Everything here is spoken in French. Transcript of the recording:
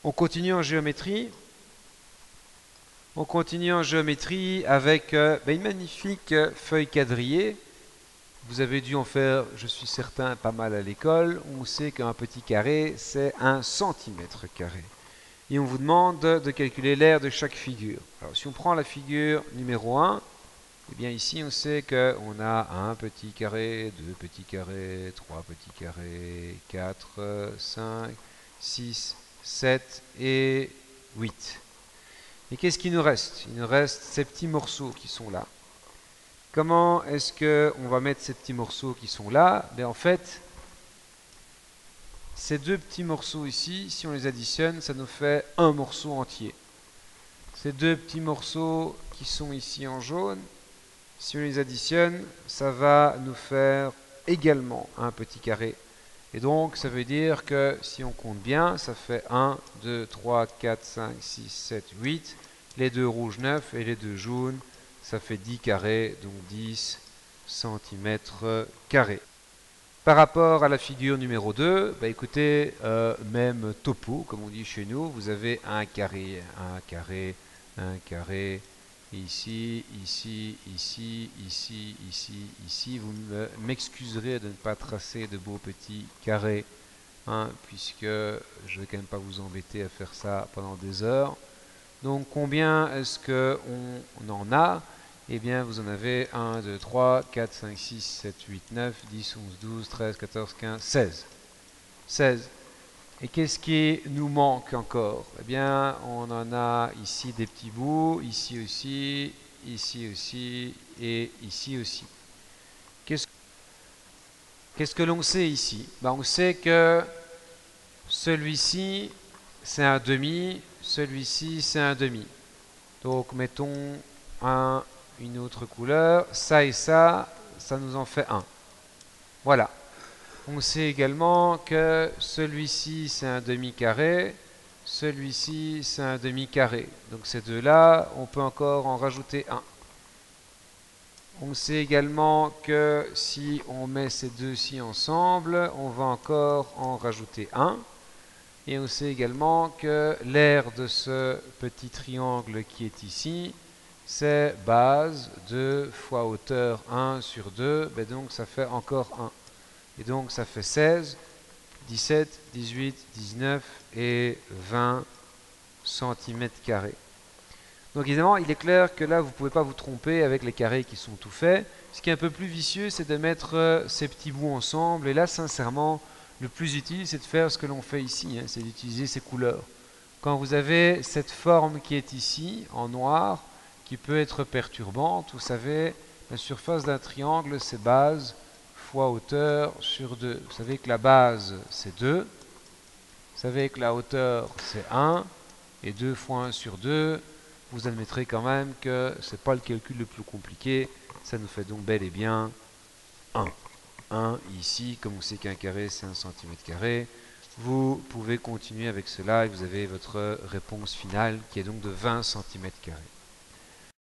On continue en géométrie. On continue en géométrie avec une magnifique feuille quadrillée. Vous avez dû en faire, je suis certain, pas mal à l'école. On sait qu'un petit carré, c'est 1 cm². Et on vous demande de calculer l'aire de chaque figure. Alors si on prend la figure numéro 1, eh bien ici on sait qu'on a un petit carré, deux petits carrés, trois petits carrés, 4, 5, 6, 7 et 8. Et qu'est-ce qu'il nous reste? Il nous reste ces petits morceaux qui sont là. Comment est-ce qu'on va mettre ces petits morceaux qui sont là? En fait, ces deux petits morceaux ici, si on les additionne, ça nous fait un morceau entier. Ces deux petits morceaux qui sont ici en jaune, si on les additionne, ça va nous faire également un petit carré. Et donc, ça veut dire que si on compte bien, ça fait 1, 2, 3, 4, 5, 6, 7, 8. Les deux rouges 9 et les deux jaunes, ça fait 10 carrés, donc 10 cm². Par rapport à la figure numéro 2, écoutez, même topo, comme on dit chez nous, vous avez un carré, un carré, un carré, ici, ici, ici, ici, ici, ici. Vous m'excuserez de ne pas tracer de beaux petits carrés, puisque je ne vais quand même pas vous embêter à faire ça pendant des heures. Donc combien est-ce qu'on en a? Eh bien, vous en avez 1, 2, 3, 4, 5, 6, 7, 8, 9, 10, 11, 12, 13, 14, 15, 16. 16. Et qu'est-ce qui nous manque encore? Eh bien, on en a ici des petits bouts, ici aussi, et ici aussi. Qu'est-ce que l'on sait ici? On sait que celui-ci, c'est un demi, celui-ci, c'est un demi. Donc, mettons une autre couleur. Ça et ça nous en fait un. Voilà. On sait également que celui-ci, c'est un demi-carré. Celui-ci, c'est un demi-carré. Donc, ces deux-là, on peut encore en rajouter un. On sait également que si on met ces deux-ci ensemble, on va encore en rajouter un. Et on sait également que l'aire de ce petit triangle qui est ici, c'est base 2 fois hauteur 1 sur 2, donc ça fait encore 1. Et donc ça fait 16, 17, 18, 19 et 20 cm². Donc évidemment, il est clair que là, vous ne pouvez pas vous tromper avec les carrés qui sont tout faits. Ce qui est un peu plus vicieux, c'est de mettre ces petits bouts ensemble. Et là, sincèrement, le plus utile, c'est de faire ce que l'on fait ici, c'est d'utiliser ces couleurs. Quand vous avez cette forme qui est ici, en noir, qui peut être perturbante, vous savez, la surface d'un triangle, c'est base fois hauteur sur 2. Vous savez que la base, c'est 2. Vous savez que la hauteur, c'est 1. Et 2 fois 1 sur 2, vous admettrez quand même que ce n'est pas le calcul le plus compliqué. Ça nous fait donc bel et bien 1. 1 ici, comme on sait qu'un carré c'est 1 cm², vous pouvez continuer avec cela et vous avez votre réponse finale qui est donc de 20 cm².